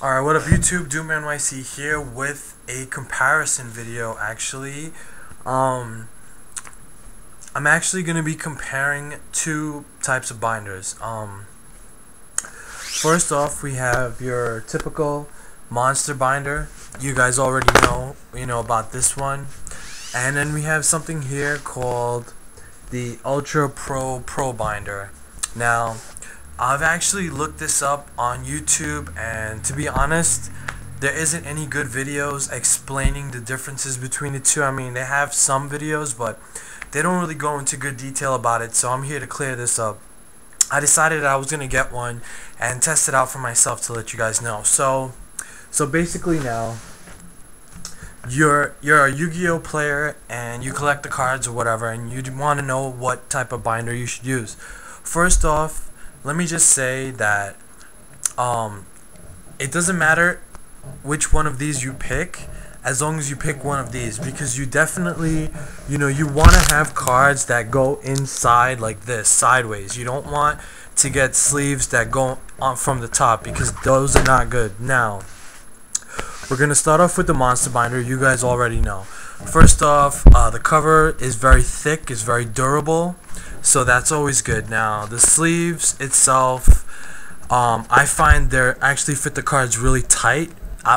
Alright, what up YouTube? Doomnyc here with a comparison video actually. I'm actually going to be comparing two types of binders. First off, we have your typical monster binder. You guys already know, about this one. And then we have something here called the Ultra Pro binder. Now, I've actually looked this up on YouTube, and to be honest, there isn't any good videos explaining the differences between the two. I mean, they have some videos, but they don't really go into good detail about it, so I'm here to clear this up. I decided I was going to get one and test it out for myself to let you guys know. So basically now, you're a Yu-Gi-Oh player and you collect the cards or whatever, and you want to know what type of binder you should use. First off, let me just say that it doesn't matter which one of these you pick, as long as you pick one of these, because you definitely, you want to have cards that go inside like this, sideways. You don't want to get sleeves that go on from the top, because those are not good. Now, we're going to start off with the monster binder. You guys already know. First off, the cover is very thick, is very durable, so that's always good. Now, the sleeves itself, I find they actually fit the cards really tight.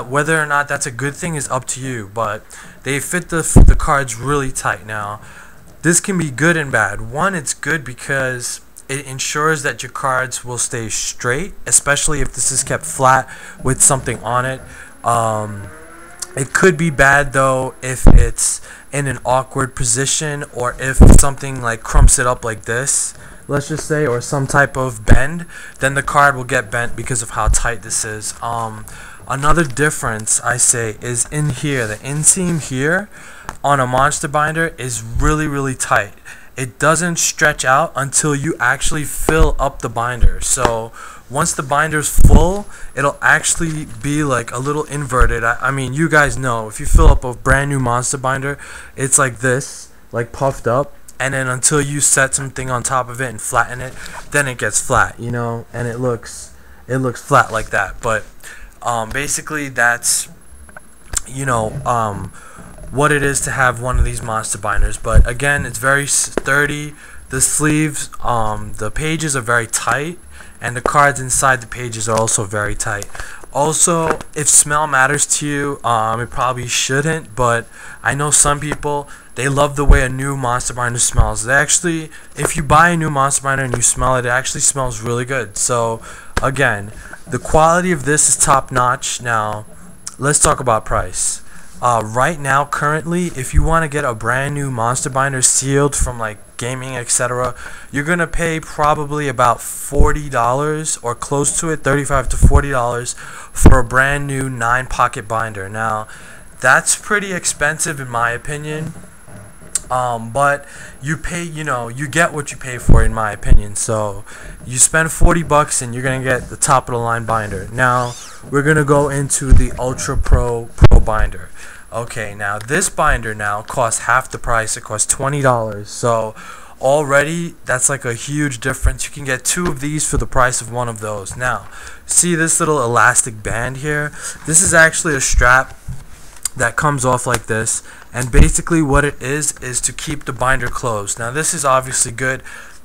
Whether or not that's a good thing is up to you, but they fit the cards really tight. Now, this can be good and bad. One, it's good because it ensures that your cards will stay straight, especially if this is kept flat with something on it. It could be bad though if it's in an awkward position, or if something like crumps it up like this, let's just say, or some type of bend, then the card will get bent because of how tight this is. Another difference I say is in here. The inseam here on a monster binder is really tight. It doesn't stretch out until you actually fill up the binder. So once the binder's full, it'll actually be like a little inverted. I mean, you guys know, if you fill up a brand new monster binder, it's like this, like puffed up, and then until you set something on top of it and flatten it, then it gets flat, and it looks flat like that. But basically that's what it is to have one of these monster binders. But again, it's very sturdy. The sleeves, the pages are very tight, and the cards inside the pages are also very tight. Also, if smell matters to you, it probably shouldn't, but I know some people, they love the way a new monster binder smells. They actually, if you buy a new monster binder and you smell it, it actually smells really good. So again, the quality of this is top notch. Now, let's talk about price. Right now, currently, if you want to get a brand new monster binder sealed from like gaming, etc., you're gonna pay probably about $40 or close to it, $35 to $40 for a brand new 9-pocket binder. Now, that's pretty expensive in my opinion, but you pay, you get what you pay for, in my opinion. So you spend $40 and you're gonna get the top of the line binder. Now we're gonna go into the Ultra Pro binder. Okay, now this binder now costs half the price. It costs $20. So already that's like a huge difference. You can get two of these for the price of one of those. Now, see this little elastic band here? This is actually a strap that comes off like this, and basically what it is to keep the binder closed. Now, this is obviously good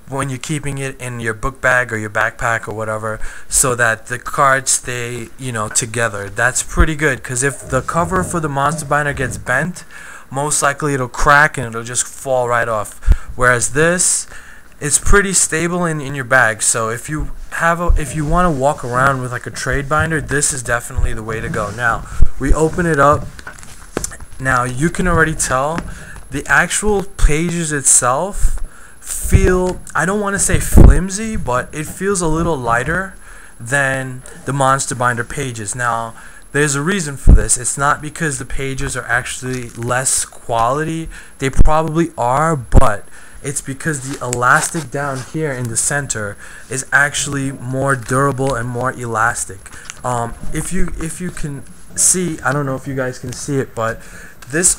when you're keeping it in your book bag or your backpack or whatever, so that the cards stay, together. That's pretty good, because if the cover for the monster binder gets bent, most likely it'll crack and it'll just fall right off. Whereas this is pretty stable in your bag. So if you want to walk around with like a trade binder, this is definitely the way to go. Now, we open it up. Now, you can already tell the actual pages itself feel, I don't want to say flimsy, but it feels a little lighter than the monster binder pages. Now, there's a reason for this. It's not because the pages are actually less quality. They probably are, but it's because the elastic down here in the center is actually more durable and more elastic. If you can see, I don't know if you guys can see it, but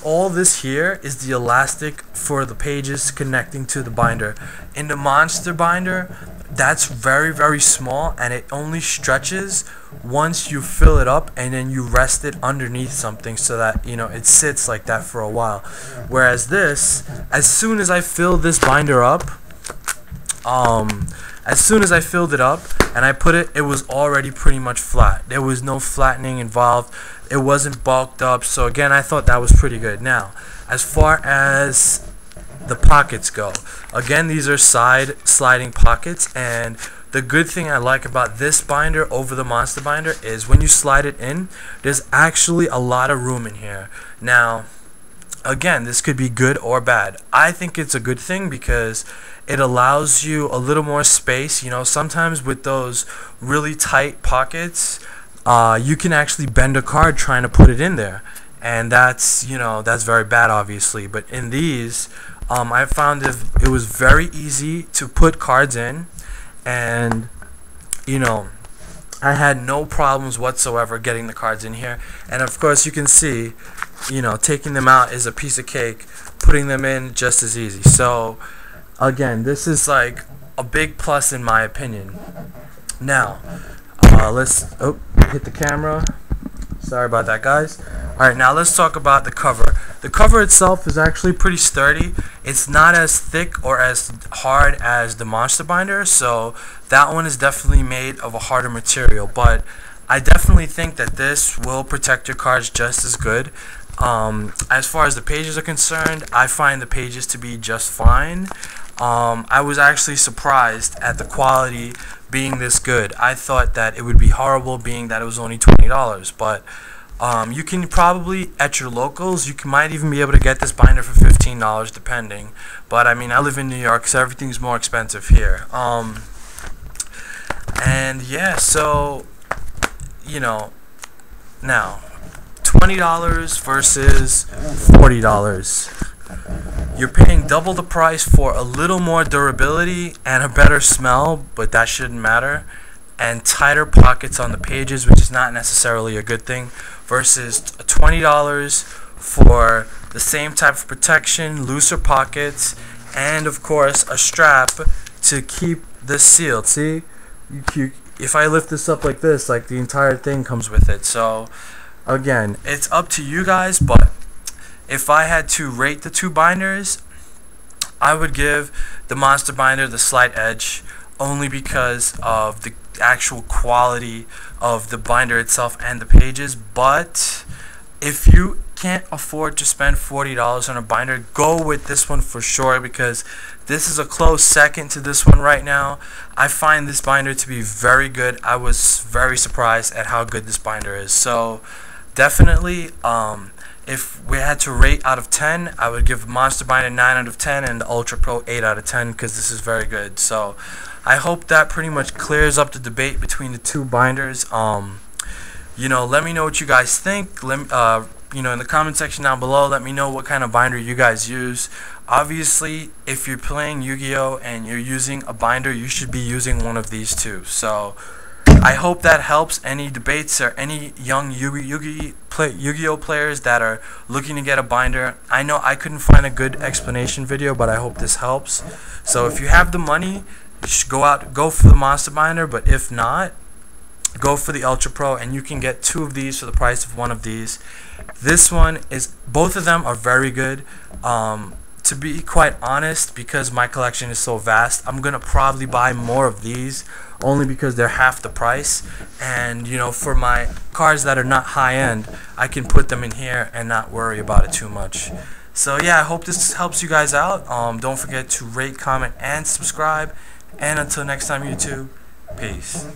all this here is the elastic for the pages connecting to the binder. In the monster binder, that's very, very small, and it only stretches once you fill it up and then you rest it underneath something so that, you know, it sits like that for a while. Whereas this, as soon as I fill this binder up, as soon as I filled it up and I put it, it was already pretty much flat. There was no flattening involved. It wasn't bulked up. So again, I thought that was pretty good. Now, as far as the pockets go, again, these are side sliding pockets, and the good thing I like about this binder over the monster binder is when you slide it in, there's actually a lot of room in here. Now, again, this could be good or bad. I think it's a good thing because it allows you a little more space. You know, sometimes with those really tight pockets, you can actually bend a card trying to put it in there, and that's, you know, that's very bad, obviously. But in these, I found it was very easy to put cards in, and, you know, I had no problems whatsoever getting the cards in here. And of course, you can see, you know, taking them out is a piece of cake. Putting them in, just as easy. So again, this is like a big plus in my opinion. Now, let's hit the camera. Sorry about that, guys. Alright, now let's talk about the cover. The cover itself is actually pretty sturdy. It's not as thick or as hard as the monster binder, so that one is definitely made of a harder material. But I definitely think that this will protect your cards just as good. As far as the pages are concerned, I find the pages to be just fine. I was actually surprised at the quality being this good. I thought that it would be horrible, being that it was only $20, but you can probably, at your locals, you might even be able to get this binder for $15 depending. But I mean, I live in New York, so everything's more expensive here. And yeah, so, you know, now $20 versus $40. You're paying double the price for a little more durability and a better smell, but that shouldn't matter, and tighter pockets on the pages, which is not necessarily a good thing, versus $20 for the same type of protection, looser pockets, and of course a strap to keep this sealed. See, if I lift this up like this, like the entire thing comes with it. So again, it's up to you guys, but if I had to rate the two binders, I would give the monster binder the slight edge, only because of the actual quality of the binder itself and the pages. But if you can't afford to spend $40 on a binder, go with this one for sure, because this is a close second to this one right now. I find this binder to be very good. I was very surprised at how good this binder is. So definitely, if we had to rate out of 10, I would give Monster Binder 9 out of 10 and the Ultra Pro 8 out of 10, because this is very good. So I hope that pretty much clears up the debate between the two binders. You know, let me know what you guys think. You know, in the comment section down below, let me know what kind of binder you guys use. Obviously, if you're playing Yu-Gi-Oh and you're using a binder, you should be using one of these two. So I hope that helps any debates or any young Yu-Gi-Oh players that are looking to get a binder. I know I couldn't find a good explanation video, but I hope this helps. So if you have the money, you should go for the monster binder, but if not, go for the Ultra Pro, and you can get two of these for the price of one of these. This one is, both of them are very good. To be quite honest, because my collection is so vast, I'm gonna probably buy more of these, only because they're half the price. And you know, for my cards that are not high end, I can put them in here and not worry about it too much. So yeah, I hope this helps you guys out. Don't forget to rate, comment, and subscribe. And until next time, YouTube, peace.